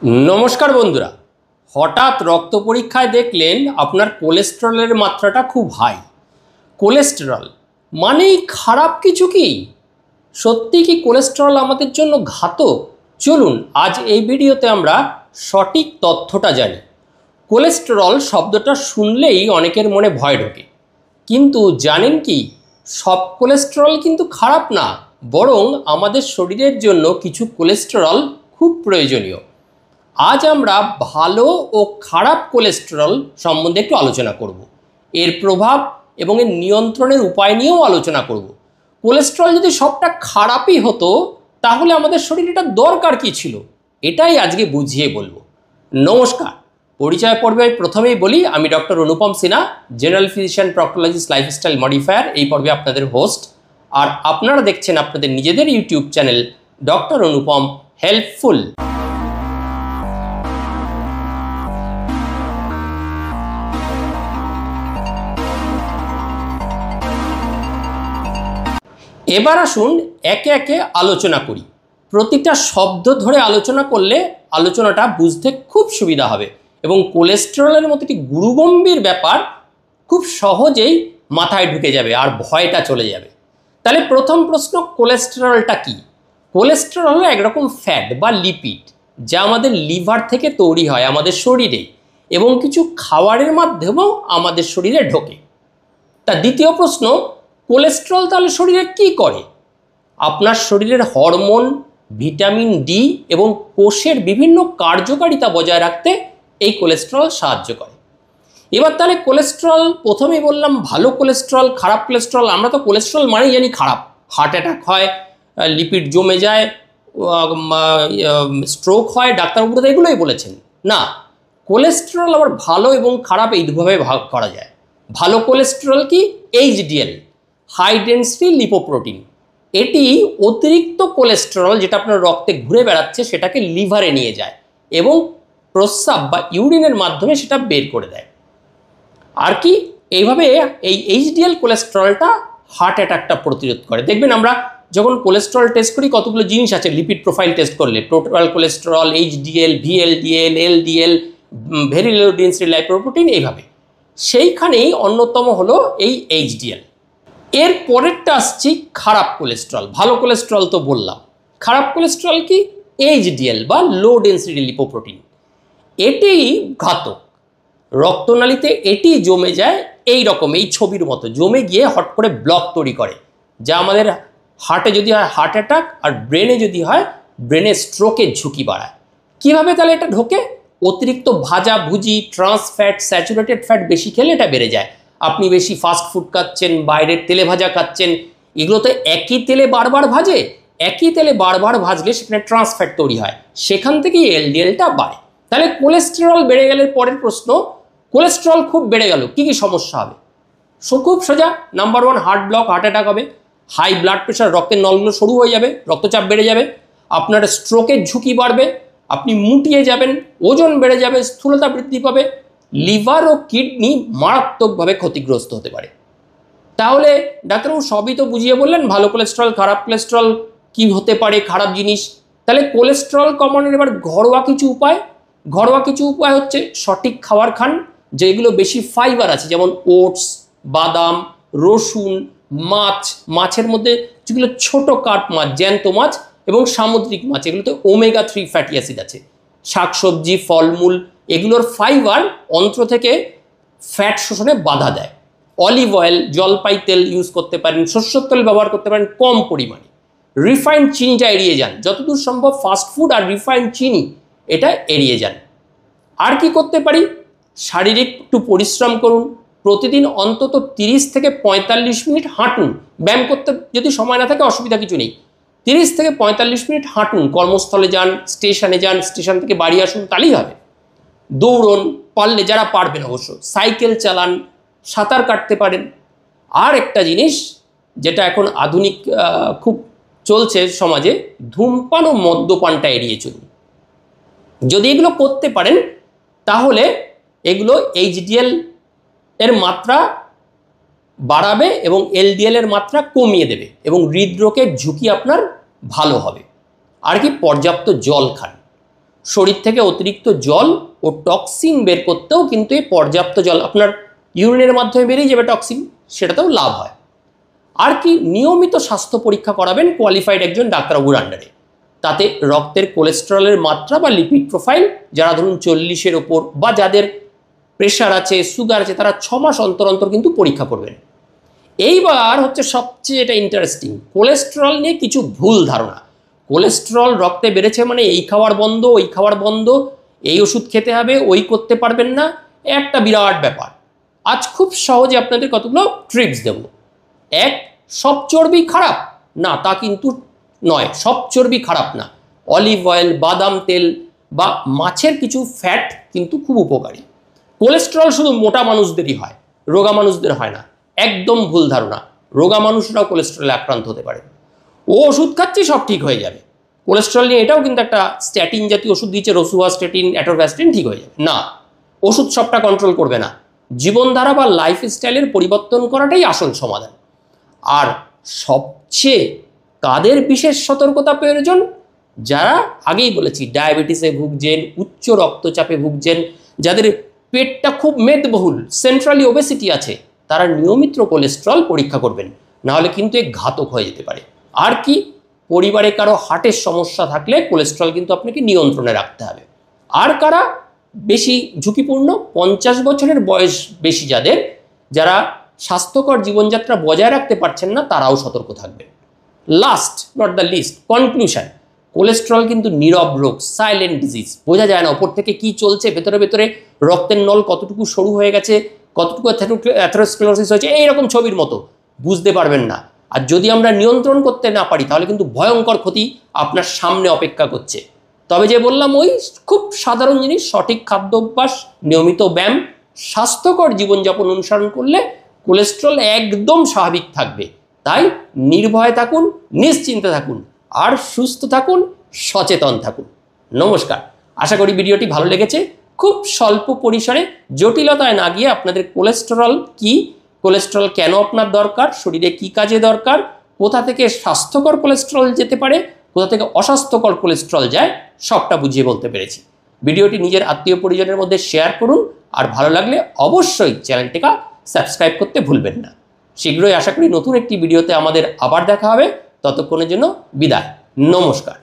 नमस्कार बंधुरा हठात् रक्त परीक्षाয় देखलें আপনার কোলেস্টেরলের মাত্রাটা খুব হাই। কোলেস্টেরল মানেই খারাপ কিছু কি? সত্যি কি কোলেস্টেরল আমাদের জন্য ঘাতক? চলুন আজ এই ভিডিওতে আমরা সঠিক তথ্যটা জানি। কোলেস্টেরল শব্দটা শুনলেই অনেকের মনে ভয় ঢোকে, কিন্তু জানেন কি সব কোলেস্টেরল কিন্তু খারাপ না, বরং আমাদের শরীরের জন্য কিছু কোলেস্টেরল খুব প্রয়োজনীয়। আজ আমরা ভালো ও খারাপ কোলেস্টেরল সম্বন্ধে একটু আলোচনা করব, এর প্রভাব এবং এর নিয়ন্ত্রণের উপায় নিয়েও আলোচনা করব। কোলেস্টেরল যদি সবটা খারাপই হতো তাহলে আমাদের শরীরে এটা দরকার কি ছিল, এটাই আজকে বুঝিয়ে বলবো। নমস্কার, পরিচয় পর্বে প্রথমেই বলি আমি doctor Anupam Sinha, general physician, proctologist, lifestyle modifier. এই পর্বে আপনাদের হোস্ট, আর আপনারা দেখছেন আপনাদের নিজেদের YouTube channel doctor Anupam helpful. এবার আসুন একে একে আলোচনা করি। প্রতিটা শব্দ ধরে আলোচনা করলে আলোচনাটা বুঝতে খুব সুবিধা হবে এবং কোলেস্টেরলের মতো একটি গুরুগম্ভীর ব্যাপার খুব সহজেই মাথায় ঢুকে যাবে আর ভয়টা চলে যাবে। তাহলে প্রথম প্রশ্ন, কোলেস্টেরলটা কি? কোলেস্টেরল হলো একরকম ফ্যাট বা লিপিড যা আমাদের লিভার থেকে তৈরি হয় আমাদের শরীরে এবং কিছু খাবারের মাধ্যমেও আমাদের শরীরে ঢোকে। তা দ্বিতীয় প্রশ্ন, কোলেস্টেরল তাহলে শরীরে কি করে? আপনার শরীরের হরমোন, ভিটামিন ডি এবং কোষের বিভিন্ন কার্যকারিতা বজায় রাখতে এই কোলেস্টেরল সাহায্য করে। এবার তাহলে কোলেস্টেরল, প্রথমেই বললাম ভালো কোলেস্টেরল, খারাপ কোলেস্টেরল। আমরা তো কোলেস্টেরল মানেই জানি খারাপ, হার্ট অ্যাটাক হয়, লিপিড জমে যায়, স্ট্রোক হয়, ডাক্তারবাবুরা তো এগুলোই বলেছেন। না, কোলেস্টেরল আবার ভালো এবং খারাপ এই দুভাবে ভাগ করা যায়। ভালো কোলেস্টেরল কি? HDL, high density lipoprotein. এটি অতিরিক্ত কোলেস্টেরল যেটা আপনার রক্তে ঘুরে বেড়াচ্ছে সেটাকে লিভারে নিয়ে যায় এবং প্রস্রাব বা ইউরিনের মাধ্যমে সেটা বের করে দেয়। আর কি এইভাবে এই এইচডিএল কোলেস্টেরলটা হার্ট অ্যাটাকটা প্রতিরোধ করে। দেখবেন আমরা যখন কোলেস্টেরল টেস্ট করি কতগুলো জিনিস আছে লিপিড প্রোফাইল টেস্ট করলে, total cholesterol, HDL, VLDL, LDL, very low density lipoprotein, এইভাবে। সেইখানেই অন্যতম হলো এই এইচডিএল। এর পরেরটা আসছি খারাপ কোলেস্টেরল। ভালো কোলেস্টেরল তো বললাম, খারাপ কোলেস্টেরল কি? এইচডিএল বা লো ডেন্সিটি লিপোপ্রোটিন। এটি ঘাতক। রক্তনালীতে এটি জমে যায় এই রকম, এই ছবির মতো জমে গিয়ে হট করে ব্লক তৈরি করে, যা আমাদের হার্টে যদি হয় হার্ট অ্যাটাক, আর ব্রেনে যদি হয় ব্রেনে স্ট্রোকের ঝুঁকি বাড়ায়। কিভাবে তাহলে এটা ঢোকে? অতিরিক্ত ভাজা ভুজি, ট্রান্স ফ্যাট, স্যাচুরেটেড ফ্যাট বেশি খেলে এটা বেড়ে যায়। আপনি বেশি ফাস্ট ফুড খাচ্ছেন, বাইরের তেলে ভাজা খাচ্ছেন, এগুলো তো একই তেলে বারবার ভাজে, একই তেলে বারবার ভাজলে সেখানে ট্রান্স ফ্যাট তৈরি হয়, সেখান থেকেই এলডিএলটা বাড়ে। তাহলে কোলেস্টেরল বেড়ে গেলে পরের প্রশ্ন, কোলেস্টেরল খুব বেড়ে গেল কি কি সমস্যা হবে? খুব সোজা। Number one, heart block, heart attack হবে। হাই ব্লাড প্রেশার, রক্তের নলগুলো সরু হয়ে যাবে, রক্তচাপ বেড়ে যাবে, আপনার স্ট্রোকের ঝুঁকি বাড়বে, আপনি মুটিয়ে যাবেন, ওজন বেড়ে যাবে, স্থূলতা বৃদ্ধি পাবে, লিভার ও কিডনি মারাত্মকভাবে ক্ষতিগ্রস্ত হতে পারে। তাহলে ডাক্তারবাবু সবই তো বুঝিয়ে বললেন, ভালো কোলেস্টেরল, খারাপ কোলেস্টেরল কি হতে পারে, খারাপ জিনিস। তাহলে কোলেস্টেরল কমানোর এবার ঘরোয়া কিছু উপায়। ঘরোয়া কিছু উপায় হচ্ছে সঠিক খাবার খান, যেগুলো বেশি ফাইবার আছে, যেমন ওটস, বাদাম, রসুন, মাছ, মাছের মধ্যে যেগুলো ছোট কার্প মাছ, জ্যান্ত মাছ এবং সামুদ্রিক মাছ, এগুলোতে ওমেগা 3 ফ্যাটি অ্যাসিড আছে। শাকসবজি, ফলমূল, এগুলোর ফাইবার অন্ত্র থেকে ফ্যাট শোষণে বাধা দেয়। অলিভ অয়েল, জলপাই তেল ইউজ করতে পারেন, সরষের তেল ব্যবহার করতে পারেন কম পরিমাণে। রিফাইন্ড চিনিটা এড়িয়ে যান, যতদূর সম্ভব ফাস্ট ফুড আর রিফাইন্ড চিনি এটা এড়িয়ে যান। আর কি করতে পারি? শারীরিক একটু পরিশ্রম করুন, প্রতিদিন অন্তত 30 থেকে 45 মিনিট হাঁটুন। ব্যায়াম করতে যদি সময় না থাকে অসুবিধা কিছু নেই, 30 থেকে 45 মিনিট হাঁটুন, কর্মস্থলে যান, স্টেশনে যান, স্টেশন থেকে বাড়ি আসুন, তাহলেই হবে। দৌড়ন, পারলে যারা পারবেন অবশ্য, সাইকেল চালান, সাঁতার কাটতে পারেন। আর একটা জিনিস যেটা এখন আধুনিক খুব চলছে সমাজে, ধূমপান ও মদ্যপানটা এড়িয়ে চলুন। যদি এগুলো করতে পারেন তাহলে এগুলো এইচডিএল এর মাত্রা বাড়াবে এবং এলডিএল এর মাত্রা কমিয়ে দেবে এবং হৃদরোগের ঝুঁকি আপনার ভালো হবে। আর কি, পর্যাপ্ত জল খান। শরীর থেকে অতিরিক্ত জল ও টক্সিন বের করতেও কিন্তু এই পর্যাপ্ত জল, আপনার ইউরিনের মাধ্যমে বেরিয়ে যাবে টক্সিন, সেটাতেও লাভ হয়। আর কি, নিয়মিত স্বাস্থ্য পরীক্ষা করাবেন কোয়ালিফাইড একজন ডাক্তারবাবুর আন্ডারে। তাতে রক্তের কোলেস্টেরলের মাত্রা বা লিপিড প্রোফাইল, যারা ধরুন 40-এর ওপর বা যাদের প্রেশার আছে, সুগার আছে, তারা 6 মাস অন্তর অন্তর কিন্তু পরীক্ষা করবেন। এইবার হচ্ছে সবচেয়ে এটা ইন্টারেস্টিং, কোলেস্টেরল নিয়ে কিছু ভুল ধারণা। কোলেস্টেরল রক্তে বেড়েছে মানে এই খাবার বন্ধ, ওই খাবার বন্ধ, এই ওষুধ খেতে হবে, ওই করতে পারবেন না, একটা বিরাট ব্যাপার। আজ খুব সহজে আপনাদের কতগুলো ট্রিক্স দেব। এক, সব চর্বি খারাপ না, তা কিন্তু নয়, সব চর্বি খারাপ না। অলিভ অয়েল, বাদাম তেল বা মাছের কিছু ফ্যাট কিন্তু খুব উপকারী। কোলেস্টেরল শুধু মোটা মানুষদেরই হয়, রোগা মানুষদের হয় না, একদম ভুল ধারণা। রোগা মানুষরাও কোলেস্টেরলে আক্রান্ত হতে পারে। ও ওষুধ খাচ্ছি সব ঠিক হয়ে যাবে, কোলেস্টেরল নিয়ে এটাও কিন্তু একটা স্ট্যাটিন জাতীয় ওষুধ দিচ্ছে, রসুভাস্টেটিন, অ্যাটোভাস্টেটিন, ঠিক হয়ে যাবে না। ওষুধ সবটা কন্ট্রোল করবে না, জীবনধারা বা লাইফস্টাইলের পরিবর্তন করাটাই আসল সমাধান। আর সবচেয়ে কাদের বিশেষ সতর্কতা প্রয়োজন? যারা আগেই বলেছি ডায়াবেটিসে ভুগছেন, উচ্চ রক্তচাপে ভুগছেন, যাদের পেটটা খুব মেদবহুল, সেন্ট্রালি ওবেসিটি আছে, তারা নিয়মিত কোলেস্টেরল পরীক্ষা করবেন, নাহলে কিন্তু এ ঘাতক হয়ে যেতে পারে। আর কি, পরিবারে কারো হার্টের সমস্যা থাকলে কোলেস্টেরল কিন্তু আপনাকে নিয়ন্ত্রণে রাখতে হবে। আর কারা বেশি ঝুঁকিপূর্ণ? 50 বছরের বয়স বেশি যাদের, যারা স্বাস্থ্যকর জীবনযাত্রা বজায় রাখতে পারছেন না, তারাও সতর্ক থাকবেন। Last not the least, conclusion, cholesterol কিন্তু নীরব রোগ, সাইলেন্ট ডিজিজ, বোঝা যায় না ওপর থেকে কি চলছে, ভেতরে ভেতরে রক্তের নল কতটুকু সরু হয়ে গেছে, কতটুকু অ্যাথেরোস্ক্লেরোসিস হয়েছে, এইরকম ছবির মতো বুঝতে পারবেন না। আর যদি আমরা নিয়ন্ত্রণ করতে না পারি, তাহলে কিন্তু ভয়ঙ্কর ক্ষতি আপনার সামনে অপেক্ষা করছে। তবে যে বললাম, ওই খুব সাধারণ জিনিস, সঠিক খাদ্যাভ্যাস, নিয়মিত ব্যায়াম, স্বাস্থ্যকর জীবনযাপন অনুসরণ করলে কোলেস্টেরল একদম স্বাভাবিক থাকবে। তাই নির্ভয়ে থাকুন, নিশ্চিন্তে থাকুন, আর সুস্থ থাকুন, সচেতন থাকুন। নমস্কার, আশা করি ভিডিওটি ভালো লেগেছে। খুব স্বল্প পরিসরে, জটিলতায় না গিয়ে আপনাদের কোলেস্টেরল কি, কোলেস্টেরল কেন আপনার দরকার, শরীরে কি কাজে দরকার, কোথা থেকে স্বাস্থ্যকর কোলেস্টেরল যেতে পারে, কোথা থেকে অস্বাস্থ্যকর কোলেস্টেরল যায়, সবটা বুঝিয়ে বলতে পেরেছি। ভিডিওটি নিজের আত্মীয় পরিজনের মধ্যে শেয়ার করুন, আর ভালো লাগলে অবশ্যই চ্যানেলটিকে সাবস্ক্রাইব করতে ভুলবেন না। শীঘ্রই আশা করি নতুন একটি ভিডিওতে আমাদের আবার দেখা হবে। ততক্ষণের জন্য বিদায়, নমস্কার।